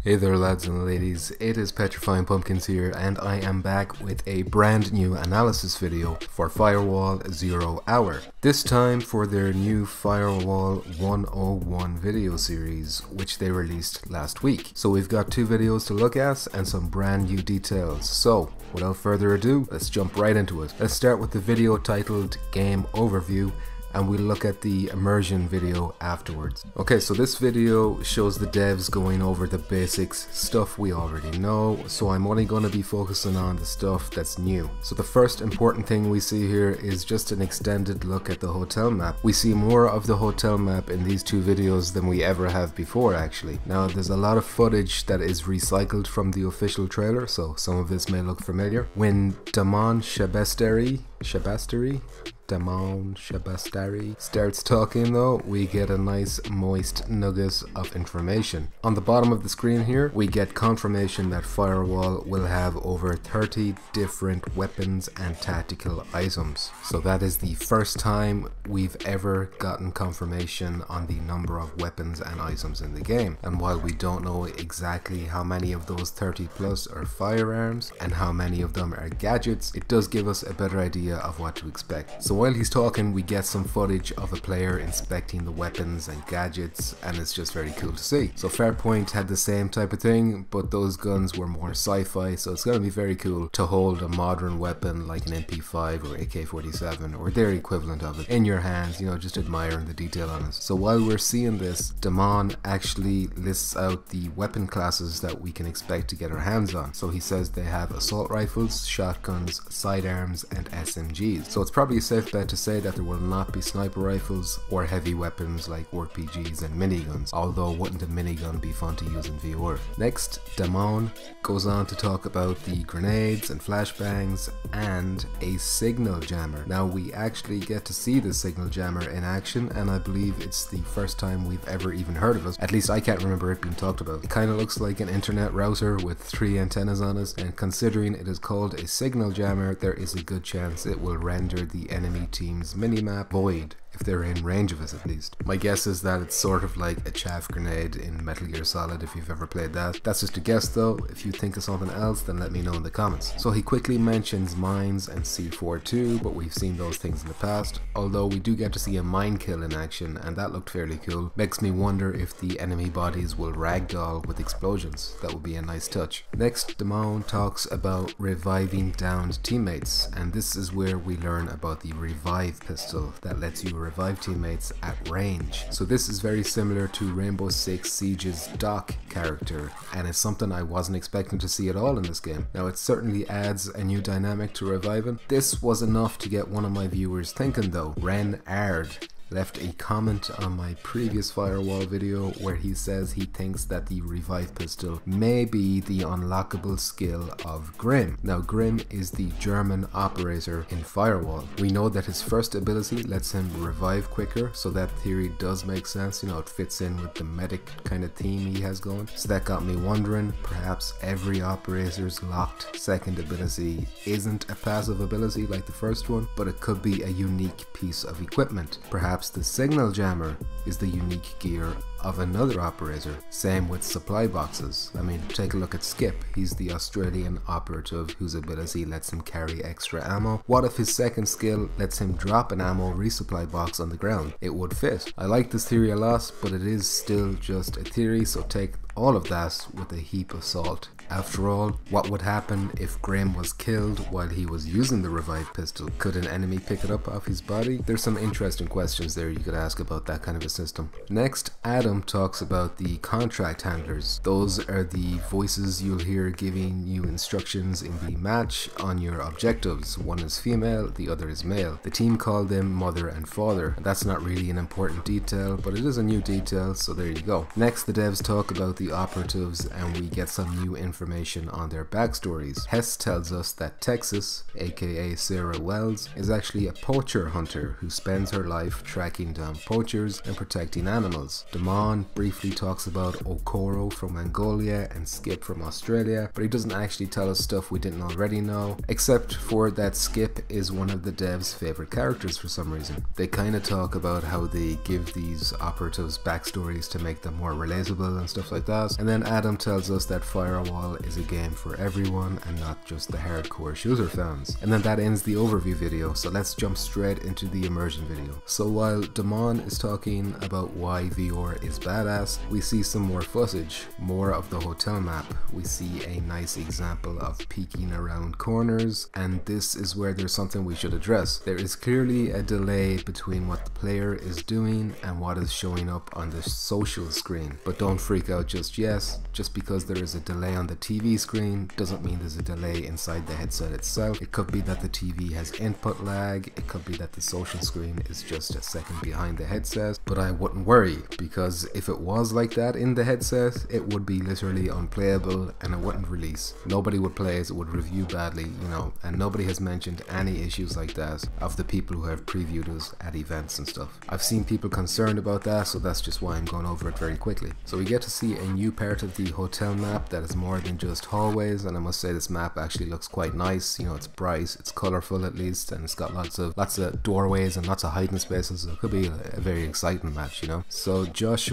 Hey there lads and ladies, it is Petrifying Pumpkins here and I am back with a brand new analysis video for Firewall 0 Hour. This time for their new Firewall 101 video series which they released last week. So we've got two videos to look at and some brand new details. So without further ado, let's jump right into it. Let's start with the video titled Game Overview, and we'll look at the immersion video afterwards. Okay, so this video shows the devs going over the basics, stuff we already know, so I'm only going to be focusing on the stuff that's new. So the first important thing we see here is just an extended look at the hotel map. We see more of the hotel map in these two videos than we ever have before actually. Now there's a lot of footage that is recycled from the official trailer, so some of this may look familiar. When Damon Shabastari starts talking though, we get a nice moist nugget of information. On the bottom of the screen here, we get confirmation that Firewall will have over 30 different weapons and tactical items. So that is the first time we've ever gotten confirmation on the number of weapons and items in the game. And while we don't know exactly how many of those 30 plus are firearms and how many of them are gadgets, it does give us a better idea of what to expect. So while he's talking, we get some footage of a player inspecting the weapons and gadgets, and it's just very cool to see. So Farpoint had the same type of thing, but those guns were more sci-fi, so it's going to be very cool to hold a modern weapon like an MP5 or AK-47 or their equivalent of it in your hands, you know, just admiring the detail on it. So while we're seeing this, Damon actually lists out the weapon classes that we can expect to get our hands on. So he says they have assault rifles, shotguns, sidearms, and SMGs. So it's probably a safe bet to say that there will not be sniper rifles or heavy weapons like RPGs and miniguns, although wouldn't a minigun be fun to use in VR? Next, Damon goes on to talk about the grenades and flashbangs and a signal jammer. Now we actually get to see the signal jammer in action, and I believe it's the first time we've ever even heard of it. At least I can't remember it being talked about. It kind of looks like an internet router with 3 antennas on it, and considering it is called a signal jammer, there is a good chance it will render the enemy team's minimap void if they're in range of us at least. My guess is that it's sort of like a chaff grenade in Metal Gear Solid if you've ever played that. That's just a guess though. If you think of something else, then let me know in the comments. So he quickly mentions mines and C4 too, but we've seen those things in the past, although we do get to see a mine kill in action, and that looked fairly cool. Makes me wonder if the enemy bodies will ragdoll with explosions. That would be a nice touch. Next, Damon talks about reviving downed teammates, and this is where we learn about the revive pistol that lets you revive teammates at range. So this is very similar to Rainbow Six Siege's Doc character, and it's something I wasn't expecting to see at all in this game. Now it certainly adds a new dynamic to reviving. This was enough to get one of my viewers thinking though. Ren Ard left a comment on my previous Firewall video where he says he thinks that the revive pistol may be the unlockable skill of Grimm. Now Grimm is the German operator in Firewall. We know that his first ability lets him revive quicker, so that theory does make sense. You know, it fits in with the medic kind of theme he has going. So that got me wondering, perhaps every operator's locked second ability isn't a passive ability like the first one, but it could be a unique piece of equipment. Perhaps the signal jammer is the unique gear of another operator. Same with supply boxes. I mean, take a look at Skip. He's the Australian operative whose ability lets him carry extra ammo. What if his second skill lets him drop an ammo resupply box on the ground? It would fit. I like this theory a lot, but it is still just a theory, so take all of that with a heap of salt. After all, what would happen if Graham was killed while he was using the revive pistol? Could an enemy pick it up off his body? There's some interesting questions there you could ask about that kind of a system. Next, Adam talks about the contract handlers. Those are the voices you'll hear giving you instructions in the match on your objectives. One is female, the other is male. The team called them mother and father. That's not really an important detail, but it is a new detail, so there you go. Next, the devs talk about the operatives and we get some new information on their backstories. Hess tells us that Texas, aka Sarah Wells, is actually a poacher hunter who spends her life tracking down poachers and protecting animals. Damon Damon briefly talks about Okoro from Mongolia and Skip from Australia, but he doesn't actually tell us stuff we didn't already know, except for that Skip is one of the devs' favorite characters for some reason. They kind of talk about how they give these operatives backstories to make them more relatable and stuff like that, and then Adam tells us that Firewall is a game for everyone and not just the hardcore shooter fans. And then that ends the overview video, so let's jump straight into the immersion video. So while Damon is talking about why VR is badass, we see some more footage, more of the hotel map. We see a nice example of peeking around corners, and this is where there's something we should address. There is clearly a delay between what the player is doing and what is showing up on the social screen, but don't freak out just yet. Just because there is a delay on the TV screen doesn't mean there's a delay inside the headset itself. It could be that the TV has input lag, it could be that the social screen is just a second behind the headset, but I wouldn't worry, because if it was like that in the headset, it would be literally unplayable and it wouldn't release. Nobody would play it, it would review badly, you know, and nobody has mentioned any issues like that of the people who have previewed us at events and stuff. I've seen people concerned about that, so that's just why I'm going over it very quickly. So we get to see a new part of the hotel map that is more than just hallways, and I must say this map actually looks quite nice. You know, it's bright, it's colorful at least, and it's got lots of doorways and lots of hiding spaces, so it could be a very exciting match, you know. So Joshua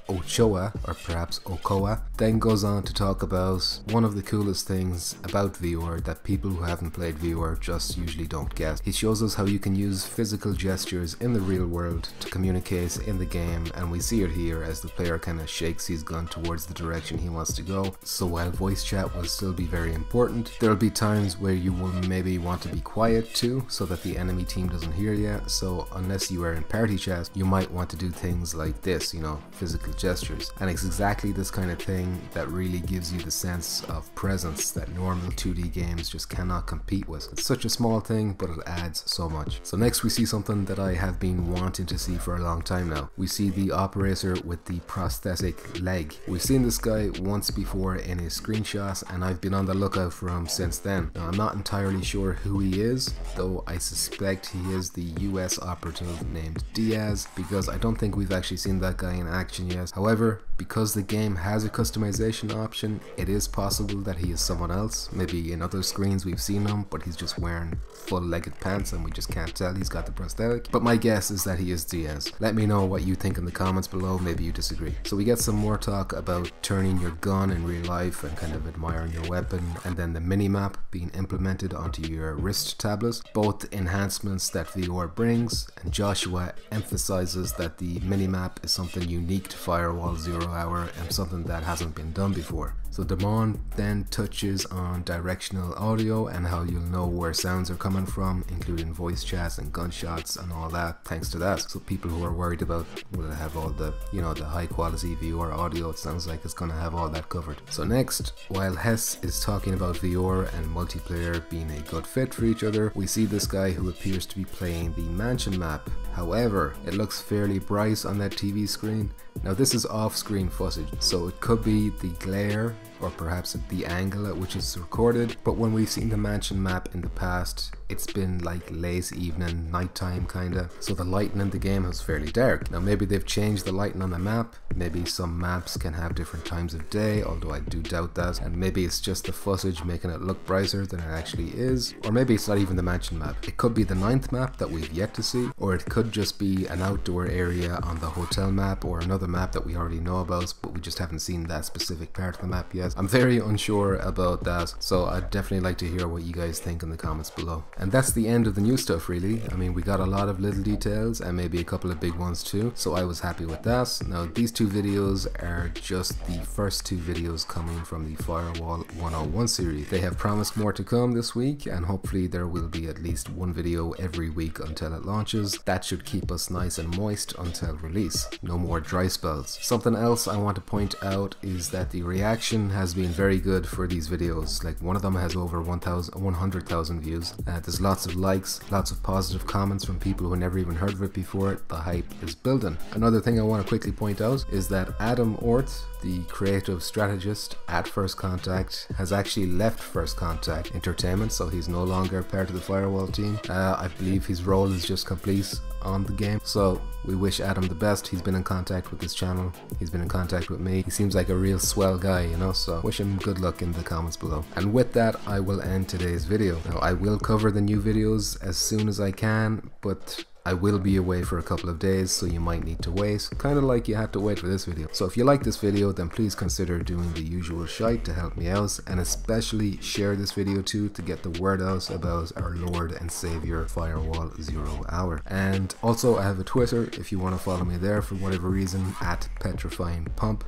Ochoa, or perhaps Okoa, then goes on to talk about one of the coolest things about VR that people who haven't played VR just usually don't get. He shows us how you can use physical gestures in the real world to communicate in the game, and we see it here as the player kind of shakes his gun towards the direction he wants to go. So while voice chat will still be very important, there will be times where you will maybe want to be quiet too, so that the enemy team doesn't hear you. So unless you are in party chat, you might want to do things like this, you know, physical gestures, and it's exactly this kind of thing that really gives you the sense of presence that normal 2D games just cannot compete with. It's such a small thing, but it adds so much. So next we see something that I have been wanting to see for a long time now. We see the operator with the prosthetic leg. We've seen this guy once before in his screenshots, and I've been on the lookout for him since then. Now I'm not entirely sure who he is, though I suspect he is the US operative named Diaz, because I don't think we've actually seen that guy in action yet. However, because the game has a customization option, it is possible that he is someone else. Maybe in other screens we've seen him, but he's just wearing full-legged pants and we just can't tell he's got the prosthetic. But my guess is that he is Diaz. Let me know what you think in the comments below, maybe you disagree. So we get some more talk about turning your gun in real life and kind of admiring your weapon, and then the minimap being implemented onto your wrist tablet. Both enhancements that VR brings, and Joshua emphasizes that the minimap is something unique to Firewall 0 Hour and something that hasn't been done before. So Damon then touches on directional audio and how you'll know where sounds are coming from, including voice chats and gunshots and all that, thanks to that. So people who are worried about will it have all the, you know, the high quality VR audio, it sounds like it's gonna have all that covered. So next, while Hess is talking about VR and multiplayer being a good fit for each other, we see this guy who appears to be playing the mansion map. However, it looks fairly bright on that TV screen. Now this is off-screen footage, so it could be the glare or perhaps the angle at which it's recorded, but when we've seen the mansion map in the past, it's been like late evening, nighttime kinda, so the lighting in the game is fairly dark. Now maybe they've changed the lighting on the map, maybe some maps can have different times of day, although I do doubt that, and maybe it's just the footage making it look brighter than it actually is, or maybe it's not even the mansion map. It could be the 9th map that we've yet to see, or it could just be an outdoor area on the hotel map or another map that we already know about, but we just haven't seen that specific part of the map yet. I'm very unsure about that, so I'd definitely like to hear what you guys think in the comments below. And that's the end of the new stuff really. I mean, we got a lot of little details and maybe a couple of big ones too, so I was happy with that. Now these two videos are just the first two videos coming from the Firewall 101 series. They have promised more to come this week, and hopefully there will be at least one video every week until it launches. That should keep us nice and moist until release. No more dry spells. Something else I want to point out is that the reaction has been very good for these videos. Like one of them has over 100,000 views. There's lots of likes, lots of positive comments from people who never even heard of it before. The hype is building. Another thing I want to quickly point out is that Adam Orth, the creative strategist at First Contact, has actually left First Contact Entertainment, so he's no longer part of the Firewall team. I believe his role is just complete on the game. So we wish Adam the best. He's been in contact with this channel, he's been in contact with me. He seems like a real swell guy, you know, so wish him good luck in the comments below. And with that, I will end today's video. Now I will cover the new videos as soon as I can, but I will be away for a couple of days, so you might need to wait, kind of like you had to wait for this video. So if you like this video, then please consider doing the usual shite to help me out, and especially share this video too to get the word out about our Lord and Savior Firewall 0 Hour. And also I have a Twitter if you want to follow me there for whatever reason, at Petrifying Pump.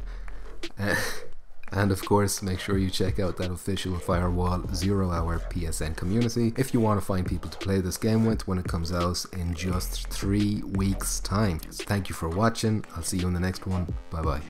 And of course, make sure you check out that official Firewall 0 Hour PSN community if you want to find people to play this game with when it comes out in just 3 weeks time. So thank you for watching. I'll see you in the next one. Bye bye.